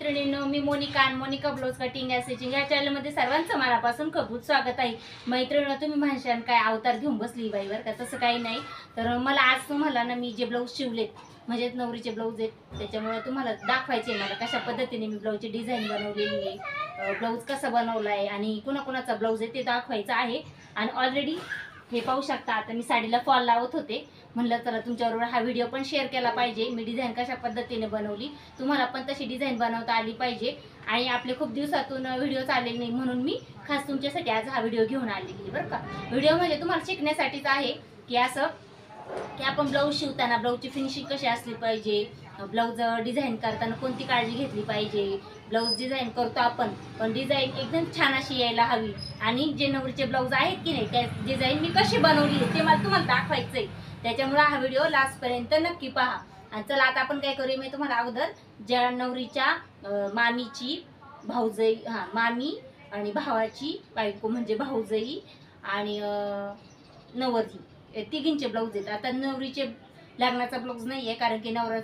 मैत्रिणींनो, मी Monika blouse cutting and stitching या चॅनलमध्ये सर्वांचं मनापासून खूप स्वागत आहे। मैत्रिणींनो, तुम्ही म्हणशाल काय अवतार घेऊन बसली बाई बरं का, तसं काही नाही। तर मला आज तुम्हाला ना मी जे ब्लाऊज शिवलेत म्हणजे नवरीचे ब्लाऊज आहेत त्याच्यामुळे तुम्हाला दाखवायचे मला कशा पद्धतीने मी ब्लाऊजची डिझाईन बनवलेली आहे, ब्लाऊज कसा बनवला आहे आणि कोणाकोणाचा ब्लाऊज आहे ते दाखवायचं आहे। आणि ऑलरेडी हे पाहू शकता, आता मी साडीला फॉल लावत होते, म्हणलं चला तुमच्याबरोबर हा व्हिडिओ पण शेअर केला पाहिजे। मी डिझाईन कशा पद्धतीने बनवली, तुम्हाला पण तशी डिझाईन बनवता आली पाहिजे। आणि आपले खूप दिवसातून व्हिडिओ आलेले नाही म्हणून मी खास तुमच्यासाठी आज हा व्हिडिओ घेऊन आलेली बरं का। व्हिडिओ म्हणजे तुम्हाला शिकण्यासाठीच आहे की असं की आपण ब्लाऊज शिवताना ब्लाऊजची फिनिशिंग कशी असली पाहिजे, ब्लाऊज डिझाईन करताना कोणती काळजी घेतली पाहिजे, ब्लाऊज डिझाईन करतो आपण पण डिझाईन एकदम छान अशी यायला हवी। आणि जे नवरीचे ब्लाऊज आहेत की नाही त्या डिझाईन मी कशी बनवली ते मला तुम्हाला दाखवायचंय, त्याच्यामुळे हा व्हिडिओ लास्टपर्यंत नक्की पहा। आणि चला आता आपण काय करूया, मी तुम्हाला अगोदर ज्या नवरीच्या मामीची भाऊजाई, मामी आणि भावाची बायको म्हणजे भाऊजाई आणि नवरी तिघींचे ब्लाऊज आहेत। आता नवरीचे लग्नाचा ब्लाऊज नाही आहे कारण की नवरा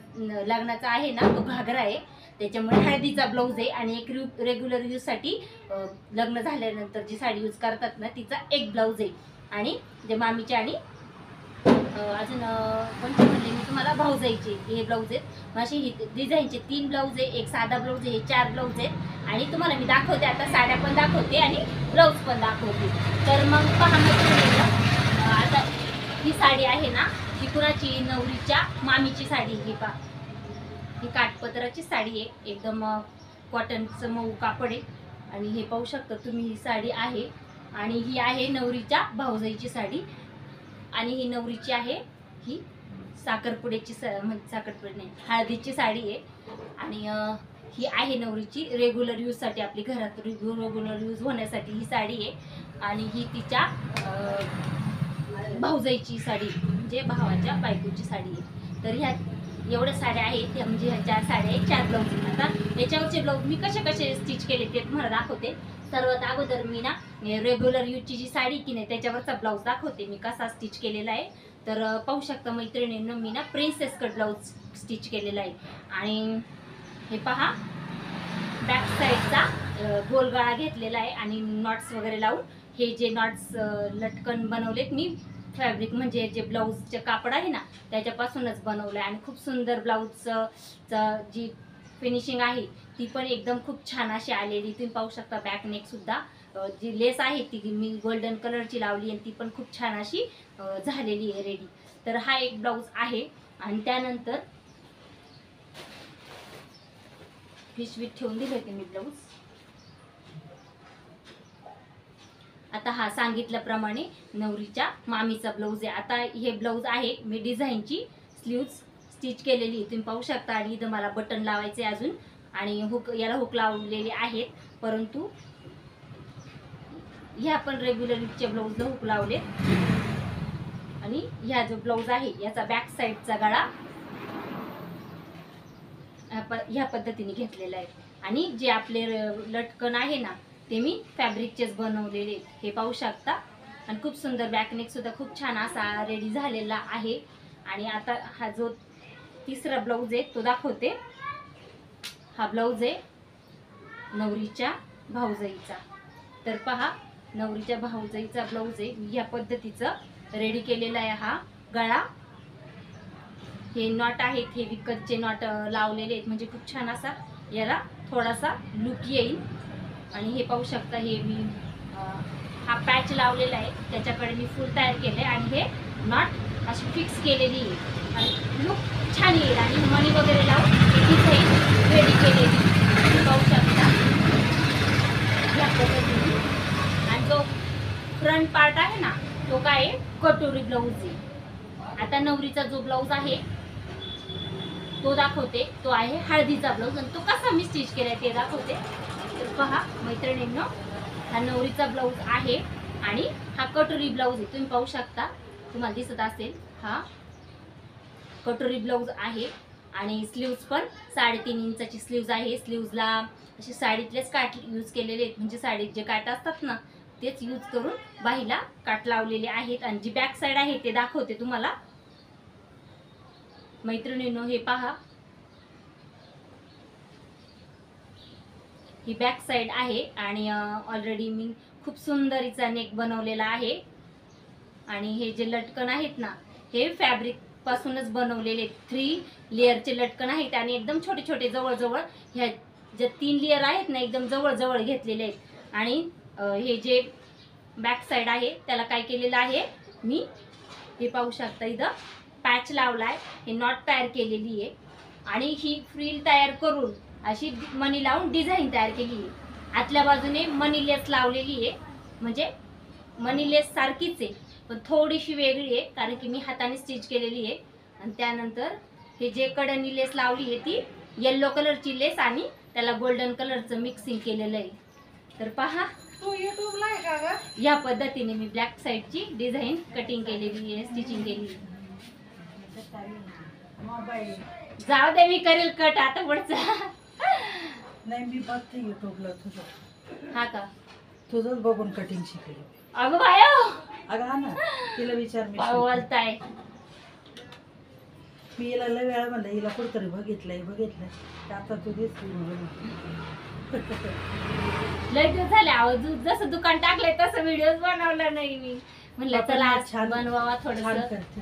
लग्नाचा आहे ना तो घागरा आहे, त्याच्यामुळे हळदीचा ब्लाऊज आहे। आणि एक रेग्युलर यूजसाठी लग्न झाल्यानंतर जी साडी यूज करतात ना तिचा एक ब्लाऊज आहे। आणि जे मामीचे आणि अजून कोणते म्हणले मी तुम्हाला भाऊजाईचे हे ब्लाऊज आहेत। माझी ही डिझाईनचे 3 ब्लाऊज आहे, एक साधा ब्लाऊज आहे, हे 4 ब्लाऊज आहेत। आणि तुम्हाला मी दाखवते आता, साड्या पण दाखवते आणि ब्लाऊज पण दाखवते। तर मग पहा मैत्रिणींनो, आता ही साडी आहे ना ही कुणाची, नवरीच्या मामीची साडी। ही पहा, ही काठपदराची साडी आहे, एकदम कॉटनचं मऊ कापड आहे। आणि हे पाहू शकता तुम्ही ही साडी आहे। आणि ही आहे नवरीच्या भाऊजाईची साडी आणि ही नवरीची आहे ही साखरपुड्याची साखरपुडे नाही हळदीची साडी आहे। आणि ही आहे नवरीची रेग्युलर यूजसाठी, आपली घरात रेग्युलर यूज होण्यासाठी ही साडी आहे। आणि ही तिच्या भाऊजाईची साडी म्हणजे भावाच्या बायकोची साडी आहे। तर ह्या एवढ्या साड्या आहेत, म्हणजे ह्या 4 साड्या आहेत, 4 ब्लाऊज आहेत। आता याच्यावरचे ब्लाऊज मी कसे स्टिच केले ते तुम्हाला दाखवते। सर्वात अगोदर मी ना रेग्युलर यूजची जी साडी की नाही त्याच्यावरचा ब्लाऊज दाखवते मी कसा स्टिच केलेला आहे। तर पाहू शकता मैत्रिणींनो, मी ना प्रिन्सेस कट ब्लाऊज स्टिच केलेला आहे। आणि हे पहा, बॅक साईडचा गोल गळा घेतलेला आहे आणि नॉट्स वगैरे लावून हे जे नॉट्स लटकन बनवलेत मी फॅब्रिक म्हणजे जे ब्लाऊजचे कापड आहे ना त्याच्यापासूनच बनवलं आहे। आणि खूप सुंदर ब्लाऊजचं जी फिनिशिंग आहे ती पण एकदम खूप छान अशी आलेली, तुम्ही पाहू शकता। बॅक नेक सुद्धा जी लेस आहे ती मी गोल्डन कलरची लावली आणि ती पण खूप छान अशी झालेली आहे रेडी। तर हा एक ब्लाऊज आहे। आणि त्यानंतर पिशवीत ठेवून दिले ते मी ब्लाऊज। आता हा सांगितल्याप्रमाणे नवरीच्या मामीचा ब्लाऊज आहे। आता हे ब्लाऊज आहे मी डिझाईनची स्लीव्ज स्टिच केलेली, तुम्ही पाहू शकता। आणि इथं मला बटन लावायचे अजून, आणि याला हुक लावलेले आहेत, परंतु ह्या पण रेग्युलर यूजच्या ब्लाऊजला हुक लावले। आणि ह्या जो ब्लाऊज आहे याचा बॅक साईडचा गळा ह्या पद्धतीने घेतलेला आहे। आणि जे आपले लटकन आहे ना ते मी फॅब्रिकचेच बनवलेले, हे पाहू शकता। आणि खूप सुंदर बॅकनेक सुद्धा खूप छान असा रेडी झालेला आहे। आणि आता हा जो तिसरा ब्लाऊज आहे तो दाखवते। हा ब्लाऊज आहे नवरीच्या भाऊजाईचा। तर पहा, नवरीच्या भाऊजाईचा ब्लाऊज आहे, या पद्धतीचं रेडी केलेला आहे। हा गळा, हे नॉट आहेत, हे विकतचे नॉट लावलेले आहेत, म्हणजे खूप छान असा याला थोडासा लुक येईल। आणि हे पाहू शकता, हे मी हा पॅच लावलेला आहे, त्याच्याकडे मी फुल तयार केले आणि हे नॉट अशी फिक्स केलेली आहे आणि लुक छान येईल। आणि मणी वगैरे लावून डिझाईन रेडी केलेली पाहू शकता या पद्धतीने। आणि जो फ्रंट पार्ट आहे ना तो काय आहे, कटोरी ब्लाऊज आहे। आता नवरीचा जो ब्लाऊज आहे तो दाखवते, तो आहे हळदीचा ब्लाऊज आणि तो कसा मी स्टिच केलाय ते दाखवते। तर पहा मैत्रिणींनो, हा नवरीचा ब्लाऊज आहे आणि हा कटोरी ब्लाऊज आहे, तुम्ही पाहू शकता, तुम्हाला दिसत असेल, हा कटोरी ब्लाऊज आहे। आणि स्लीव्ज पण 3.5 इंचाची स्लीव्ज आहे। स्लीव्जला असे साडीतलेच काठ यूज केलेले आहेत, म्हणजे साडीत जे काठ असतात ना तेच यूज करून बाहीला काठ लावलेले आहेत। आणि जी बॅक साईड आहे ते दाखवते तुम्हाला मैत्रिणींनो, हे पहा, ही बॅक साईड आहे आणि ऑलरेडी मी खूप सुंदर हिचा नेक बनवलेला आहे. आणि हे जे लटकन आहेत ना हे फॅब्रिक पासूनच बनवलेले 3 लेअरचे लटकन आहेत आणि एकदम छोटे छोटे जवळजवळ ह्या ज्या 3 लेअर आहेत ना एकदम जवळ घेतलेले आहेत. आणि हे जे बॅक साईड आहे त्याला काय केलेलं आहे मी हे पाहू शकता इथं पॅच लावलाय. हे नॉट तयार केलेली आहे आणि ही फ्रिल तयार करून अशी मनी लावून डिझाईन तयार केली आहे. आतल्या बाजूने मनी लेस लावलेली आहे म्हणजे मनी लेस सारखीच आहे पण थोडीशी वेगळी आहे कारण की मी हाताने स्टिच केलेली आहे. आणि त्यानंतर हे जे कडनी लेस लावली आहे ती येलो कलरची लेस आणि त्याला गोल्डन कलरचं मिक्सिंग केलेलं आहे. तर पहा तू युट्यूबला आहे का ग? या पद्धतीने मी ब्लॅक साईडची डिझाईन कटिंग केलेली आहे स्टिचिंग केलेली आहे. मोबाईल जाऊ दे मी करेल कट आता पुढचा. नाही मी बघते युट्यूबला तुझं. हा का तुझंच बघून कटिंग शिकली. अगं बायो अगं हा ना तिला विचार मी काय शिकते. बोलताय. मी हिला लय वेळा म्हणलं हिला कुठतरी बघितलंय तर आता तू दिसली लय दिवस झाले आवाज जसं दुकान टाकलंय तसं व्हिडिओ बनवला नाही मी. म्हणलं चला आज छान बनवावा छान थोडस करते.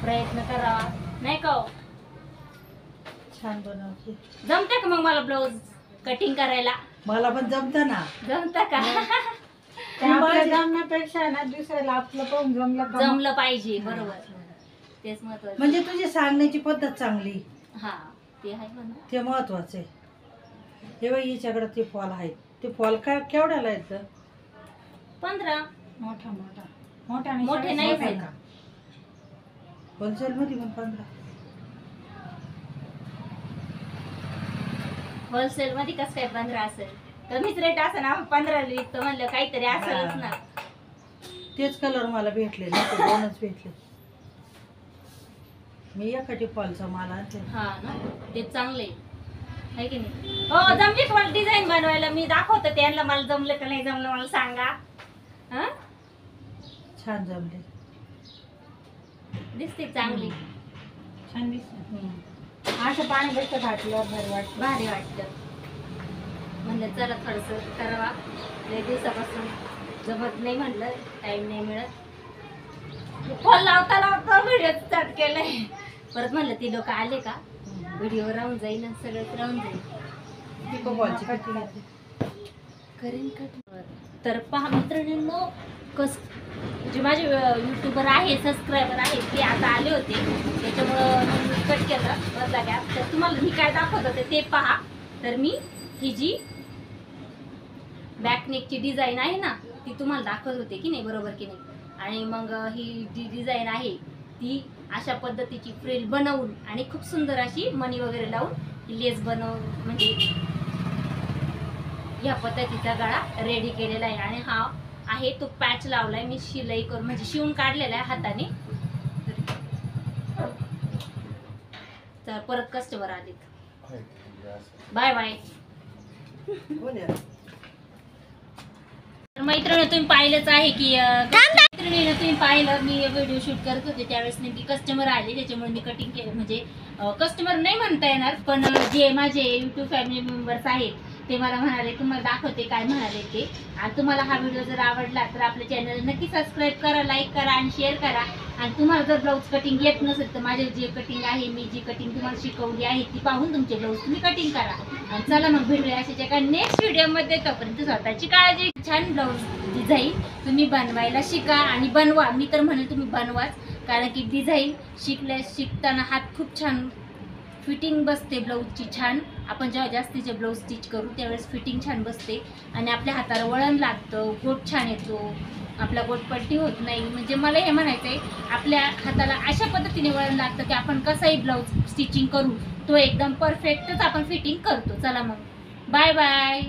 प्रयत्न करावा नाही का हो? छान बनवते. जमतं का मग मला ब्लाऊज कटिंग करायला? मला पण जमतं ना. जमतं का? आपल्या जमण्यापेक्षा ना दुसऱ्याला आपलं पाहून जमलं पाहिजे बरोबर तेच महत्वाचं. म्हणजे तुझी सांगण्याची पद्धत चांगली हा ते आहे म्हणा. ते महत्वाचं आहे. हे बघ हिच्याकडे ते फॉल आहेत. ते फॉल काय केवढ्याला आहेत? 15. मोठा मोठे नाही आहे का? होलसेल मध्ये पण 15. होलसेल मध्ये कसं काय 15 असेल? कमीच रेट असेल ना 15 लिहितो म्हणलं काहीतरी असेलच ना. तेच कलर मला भेटले ना ते 2च भेटले. मी एखादी फॉलचा माल आणते. हा ना ते चांगले आहे की नाही. हो जमली तुम्हाला डिझाईन बनवायला मी दाखवते त्यांना मला जमलं का नाही जमलं मला सांगा. हा छान जमले. दिसते चांगली छान दिसते. असं पाणी बसतं घातल्यावर भारी वाटतं. म्हणलं चला थोडस करावा लय दिवसापासून जमत नाही म्हणलं टाइम नाही मिळत. फॉल लावता व्हिडिओ स्टार्ट केलाय परत म्हणलं ती लोक आले का व्हिडिओ राहून जाईल आणि सगळं राहून जाईल. करेन कट. तर पहा मित्रांनो जे माझे युट्यूबर आहे सबस्क्रायबर आहेत ते आता आले होते त्याच्यामुळं मी कट केलं बदला गॅप. तर तुम्हाला मी काय दाखवत होते ते पहा. तर मी ही जी बॅकनेकची डिझाईन आहे ना ती तुम्हाला दाखवत होते की नाही बरोबर की नाही. आणि मग ही जी डिझाईन आहे ती अशा पद्धतीची फ्रिल बनवून आणि खूप सुंदर अशी मणी वगैरे लावून लेस बनवून म्हणजे या पद्धतीचा गळा रेडी केलेला आहे. आणि हा आहे तो पॅच लावलाय मी शिलाई करून म्हणजे शिवून काढलेला आहे हाताने. तर परत कस्टमर आलेत. Bye bye. मैत्रिणी तुम्ही पाहिलंच आहे की मैत्रिणीने तुम्ही पाहिलं मी व्हिडिओ शूट करत होते त्यावेळेस नेमकी कस्टमर आले त्याच्यामुळे मी कटिंग केलं. म्हणजे कस्टमर नाही म्हणता येणार पण जे माझे युट्यूब फॅमिली मेंबर्स आहेत ते मला म्हणाले तुम्हाला दाखवते काय म्हणाले ते. आणि तुम्हाला हा व्हिडिओ जर आवडला तर आपल्या चॅनल नक्की सबस्क्राईब करा, लाईक करा आणि शेअर करा. आणि तुम्हाला जर ब्लाऊज कटिंग येत नसेल तर माझे जे कटिंग आहे मी जी कटिंग तुम्हाला शिकवली आहे ती पाहून तुमचे ब्लाऊज तुम्ही कटिंग करा. आणि चला मग भेटूया अशाच्या का नेक्स्ट व्हिडिओमध्ये. तोपर्यंत स्वतःची काळजी. छान ब्लाऊज डिझाईन तुम्ही बनवायला शिका आणि बनवा. मी तर म्हणेन तुम्ही बनवाच कारण की डिझाईन शिकताना हात खूप छान फिटिंग बसते ब्लाऊजची छान. आपण जेव्हा जास्तीचे ब्लाऊज स्टिच करू त्यावेळेस फिटिंग छान बसते आणि आपल्या हाताला वळण लागतं, गोट छान येतो, आपला गोटपट्टी होत नाही. म्हणजे मला हे म्हणायचं आहे आपल्या हाताला अशा पद्धतीने वळण लागतं की आपण कसाही ब्लाऊज स्टिचिंग करू तो एकदम परफेक्टच आपण फिटिंग करतो. चला मग बाय बाय.